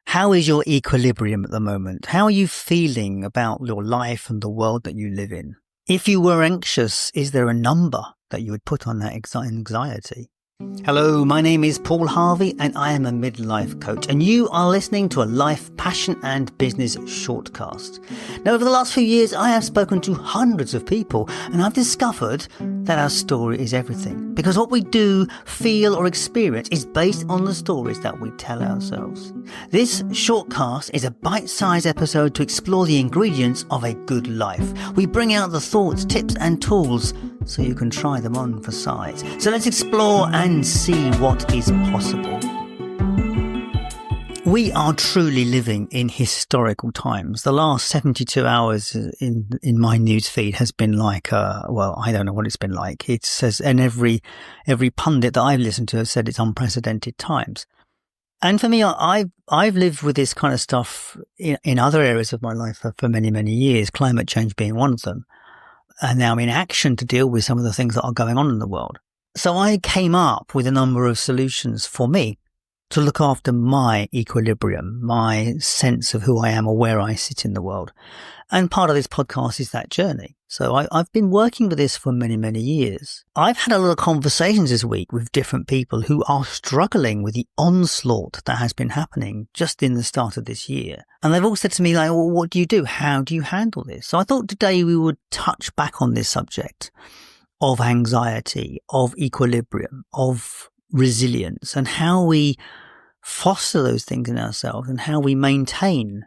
How is your equilibrium at the moment? How are you feeling about your life and the world that you live in? If you were anxious, is there a number that you would put on that anxiety? Hello, my name is Paul Harvey and I am a midlife coach, and you are listening to a life, passion and business shortcast. Now, over the last few years, I have spoken to hundreds of people and I've discovered that our story is everything, because what we do, feel or experience is based on the stories that we tell ourselves. This shortcast is a bite-sized episode to explore the ingredients of a good life. We bring out the thoughts, tips and tools so you can try them on for size. So let's explore and see what is possible. We are truly living in historical times. The last 72 hours in my news feed has been like, I don't know what it's been like. It says, and every pundit that I've listened to has said it's unprecedented times. And for me, I've lived with this kind of stuff in other areas of my life for many, many years, climate change being one of them. And now I'm in action to deal with some of the things that are going on in the world. So I came up with a number of solutions for me to look after my equilibrium, my sense of who I am or where I sit in the world. And part of this podcast is that journey. So I've been working with this for many, many years. I've had a lot of conversations this week with different people who are struggling with the onslaught that has been happening just in the start of this year. And they've all said to me, like, well, what do you do? How do you handle this? So I thought today we would touch back on this subject of anxiety, of equilibrium, of resilience, and how we foster those things in ourselves and how we maintain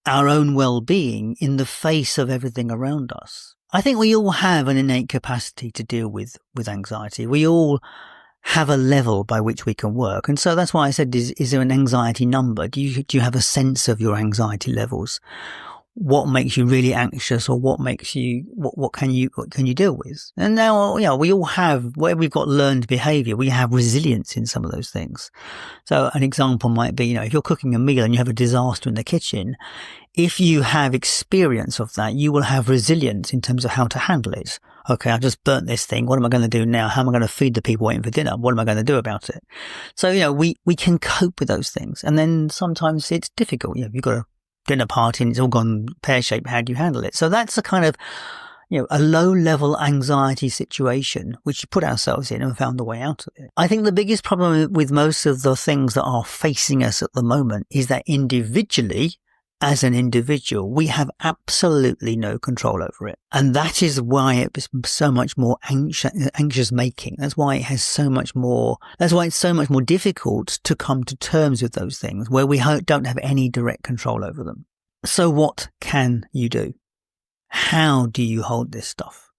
our own well-being in the face of everything around us. I think we all have an innate capacity to deal with anxiety. We all have a level by which we can work. And so that's why I said, is there an anxiety number? Do you have a sense of your anxiety levels? What makes you really anxious, or what makes you, what can you deal with? And now, we all have, where we've got learned behavior, we have resilience in some of those things. So an example might be, if you're cooking a meal and you have a disaster in the kitchen, if you have experience of that, you will have resilience in terms of how to handle it. Okay, I just burnt this thing. What am I going to do now? How am I going to feed the people waiting for dinner? What am I going to do about it? So, we can cope with those things. And then sometimes it's difficult. You've got a dinner party and it's all gone pear-shaped. How do you handle it? So that's a kind of, a low-level anxiety situation which we put ourselves in and found a way out of it. I think the biggest problem with most of the things that are facing us at the moment is that individually, as an individual, we have absolutely no control over it. And that is why it's so much more anxious making. That's why it's so much more difficult to come to terms with those things where we don't have any direct control over them. So what can you do? How do you hold this stuff?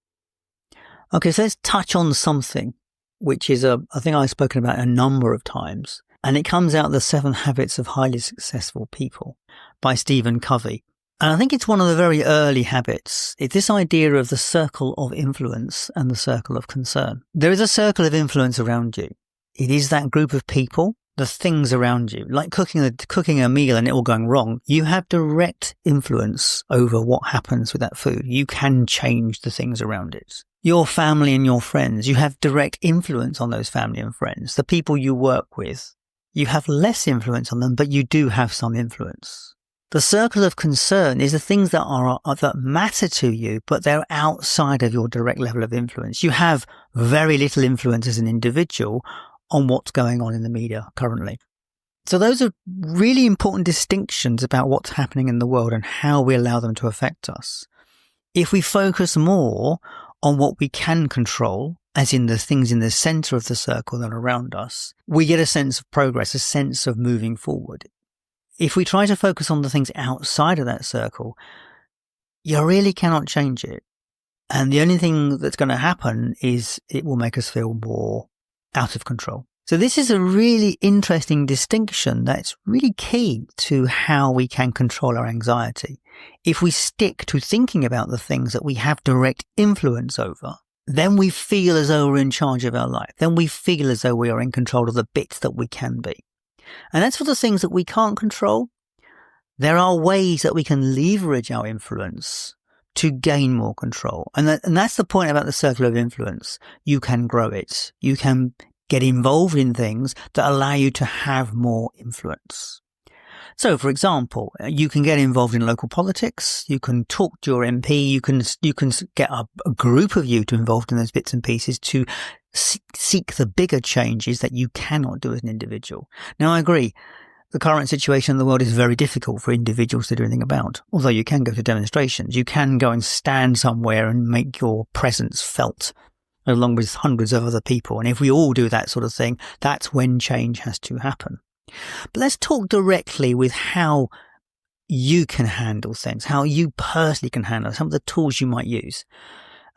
Okay, so let's touch on something which is I think I've spoken about a number of times. And it comes out of the 7 Habits of Highly Successful People by Stephen Covey. And I think it's one of the very early habits. It's this idea of the circle of influence and the circle of concern. There is a circle of influence around you. It is that group of people, the things around you, like cooking a meal and it all going wrong. You have direct influence over what happens with that food. You can change the things around it. Your family and your friends, you have direct influence on those family and friends. The people you work with, you have less influence on them, but you do have some influence. The circle of concern is the things that matter to you, but they're outside of your direct level of influence. You have very little influence as an individual on what's going on in the media currently. So those are really important distinctions about what's happening in the world and how we allow them to affect us. If we focus more on what we can control, as in the things in the center of the circle that are around us, we get a sense of progress, a sense of moving forward. If we try to focus on the things outside of that circle, you really cannot change it. And the only thing that's going to happen is it will make us feel more out of control. So this is a really interesting distinction that's really key to how we can control our anxiety. If we stick to thinking about the things that we have direct influence over, then we feel as though we're in charge of our life. Then we feel as though we are in control of the bits that we can be. And that's for the things that we can't control. There are ways that we can leverage our influence to gain more control. And that's the point about the circle of influence. You can grow it. You can get involved in things that allow you to have more influence. So, for example, you can get involved in local politics. You can talk to your MP. You can get a group of you to involved in those bits and pieces to seek the bigger changes that you cannot do as an individual. Now, I agree. The current situation in the world is very difficult for individuals to do anything about. Although you can go to demonstrations, you can go and stand somewhere and make your presence felt along with hundreds of other people. And if we all do that sort of thing, that's when change has to happen. But let's talk directly with how you can handle things, how you personally can handle some of the tools you might use.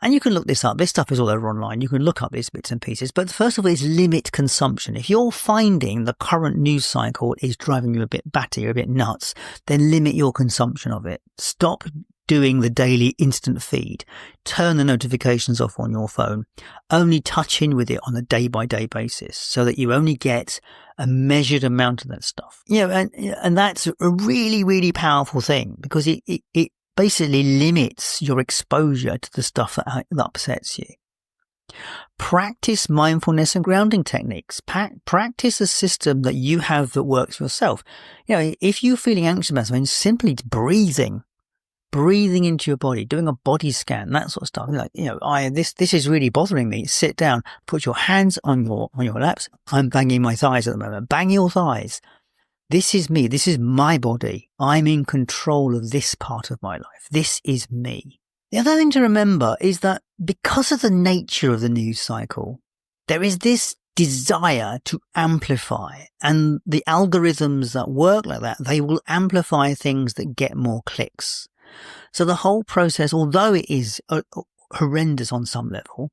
And you can look this up. This stuff is all over online. You can look up these bits and pieces. But first of all is limit consumption. If you're finding the current news cycle is driving you a bit batty or a bit nuts, then limit your consumption of it. Stop doing the daily instant feed. Turn the notifications off on your phone. Only touch in with it on a day-by-day basis so that you only get a measured amount of that stuff. And that's a really, really powerful thing because it basically limits your exposure to the stuff that upsets you. Practice mindfulness and grounding techniques. Practice a system that you have that works for yourself. If you're feeling anxious about something, simply breathing into your body, doing a body scan, that sort of stuff. This is really bothering me. Sit down, put your hands on your laps. I'm banging my thighs at the moment. Bang your thighs. This is me. This is my body. I'm in control of this part of my life. This is me. The other thing to remember is that because of the nature of the news cycle, there is this desire to amplify, and the algorithms that work like that, they will amplify things that get more clicks. So the whole process, although it is horrendous on some level,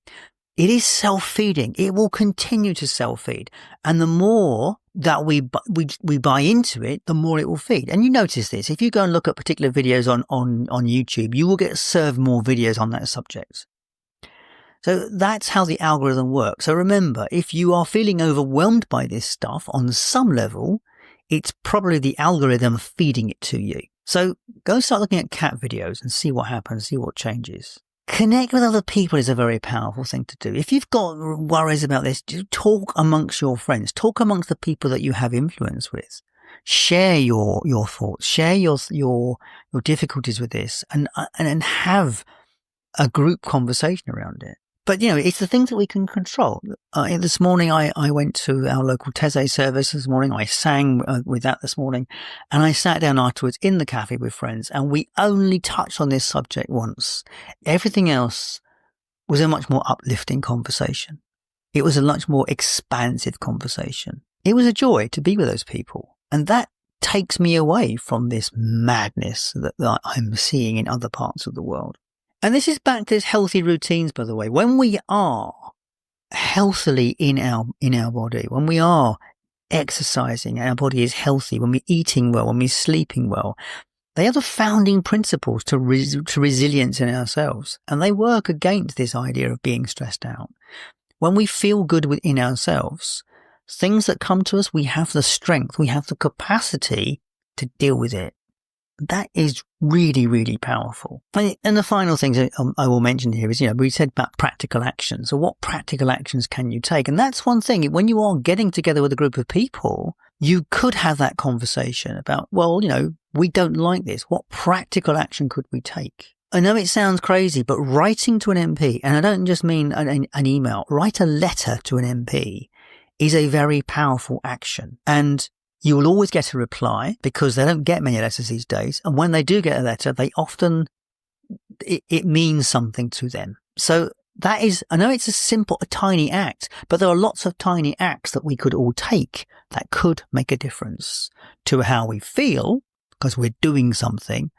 it is self-feeding. It will continue to self-feed. And the more that we buy into it, the more it will feed. And you notice this. If you go and look at particular videos on YouTube, you will get served more videos on that subject. So that's how the algorithm works. So remember, if you are feeling overwhelmed by this stuff on some level, it's probably the algorithm feeding it to you. So go start looking at cat videos and see what happens, see what changes. Connect with other people is a very powerful thing to do. If you've got worries about this, talk amongst your friends. Talk amongst the people that you have influence with. Share your thoughts. Share your difficulties with this and have a group conversation around it. But, it's the things that we can control. This morning, I went to our local Teze service this morning. I sang with that this morning. And I sat down afterwards in the cafe with friends. And we only touched on this subject once. Everything else was a much more uplifting conversation. It was a much more expansive conversation. It was a joy to be with those people. And that takes me away from this madness that I'm seeing in other parts of the world. And this is back to this healthy routines, by the way. When we are healthily in our body, when we are exercising, our body is healthy, when we're eating well, when we're sleeping well, they are the founding principles to resilience in ourselves. And they work against this idea of being stressed out. When we feel good within ourselves, things that come to us, we have the strength, we have the capacity to deal with it. That is really, really powerful. And the final thing I will mention here is, we said about practical actions. So what practical actions can you take? And that's one thing. When you are getting together with a group of people, you could have that conversation about, we don't like this. What practical action could we take? I know it sounds crazy, but writing to an MP, and I don't just mean an email, write a letter to an MP is a very powerful action. And you will always get a reply because they don't get many letters these days. And when they do get a letter, they often, it means something to them. So that is, I know it's a tiny act, but there are lots of tiny acts that we could all take that could make a difference to how we feel because we're doing something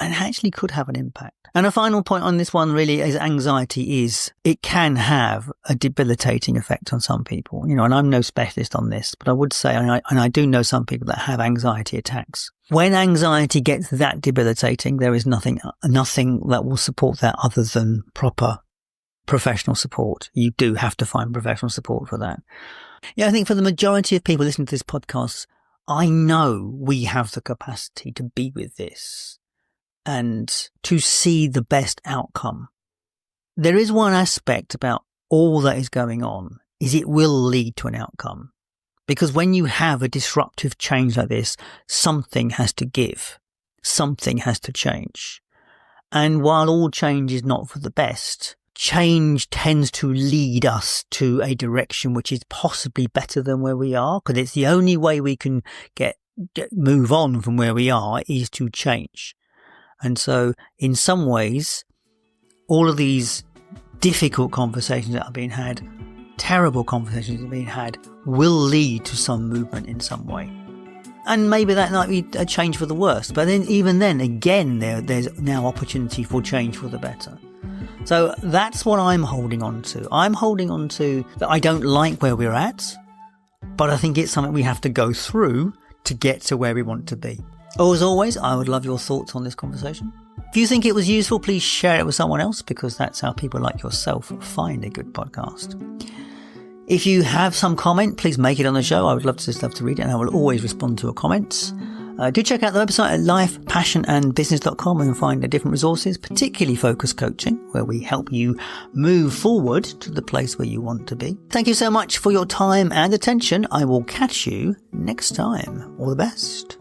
and actually could have an impact. And a final point on this one really is anxiety it can have a debilitating effect on some people, and I'm no specialist on this, but I would say, and I do know some people that have anxiety attacks. When anxiety gets that debilitating, there is nothing that will support that other than proper professional support. You do have to find professional support for that. I think for the majority of people listening to this podcast, I know we have the capacity to be with this and to see the best outcome. There is one aspect about all that is going on, is it will lead to an outcome. Because when you have a disruptive change like this, something has to give. Something has to change. And while all change is not for the best, change tends to lead us to a direction which is possibly better than where we are, because it's the only way we can move on from where we are is to change. And so in some ways, all of these difficult conversations that are being had, terrible conversations that are being had, will lead to some movement in some way. And maybe that might be a change for the worse. But then, even then, again, there's now opportunity for change for the better. So that's what I'm holding on to. I'm holding on to that I don't like where we're at, but I think it's something we have to go through to get to where we want to be. As always, I would love your thoughts on this conversation. If you think it was useful, please share it with someone else, because that's how people like yourself find a good podcast. If you have some comment, please make it on the show. I would love to read it, and I will always respond to your comments. Do check out the website at lifepassionandbusiness.com and find the different resources, particularly focus coaching, where we help you move forward to the place where you want to be. Thank you so much for your time and attention. I will catch you next time. All the best.